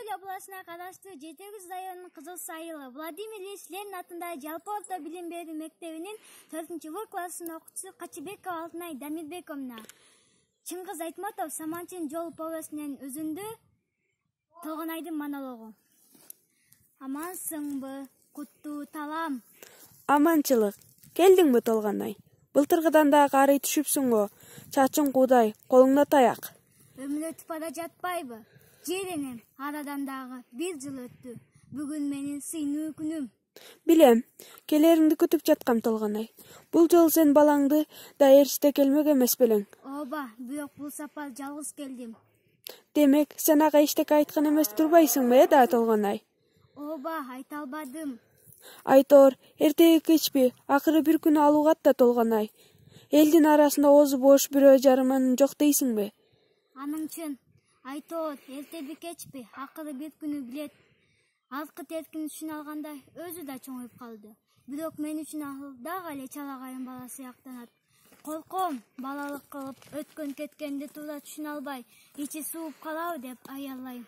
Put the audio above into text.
Тобыль областына караштуу Жетегиз районунун Кызыл Сайылы Владимир Ильич Ленин атындагы жалпы орто билим берүү мектебинин 4-В классынын окуучусу Качыбекова Алтынай Дамирбековна Чыңгыз Айтматов Саманчын жол повестинин өзүндө Толгонайдын монологу. Амансыңбы, куттуу талам. Аманчылык. Келдиңби Толгонай? Былтыргыдан да карый түшүпсүң го. Чачың куудай, колуңда таяк. Өмүр өтүп бара жатпайбы? Жеренем, арадан дагы 1 жыл өттү. Бүгүн менин сыйнуу күнүм. Билем, келериңди күтүп жаткам Толгонай. Бул жолу сен балаңды да ээрчите келмек эмес белең. Ооба, бирок бул сапар жалгыз келдим. Демек, сен ага эчтеке айткан эмес турбайсыңбы да Толгонай? Ооба, айта албадым. Айтор, эртеги кечпи, акыры бир күнү алуугат да Толгонай. Элдин арасында оозу бош бирөө жарыман жок дейсиңби? Аның чын. Айтор, эртеби кечпи, акыры бир күнү билет. Аркы теркин үчүн алгандай өзү да чоңуйуп калды. Бирок мен үчүн ал дагы эле чалагайын бала сыяктанат. Корком, балалык кылып өткөн кеткенди туура түшүнө албай, ичи сууп калабы деп аялайм.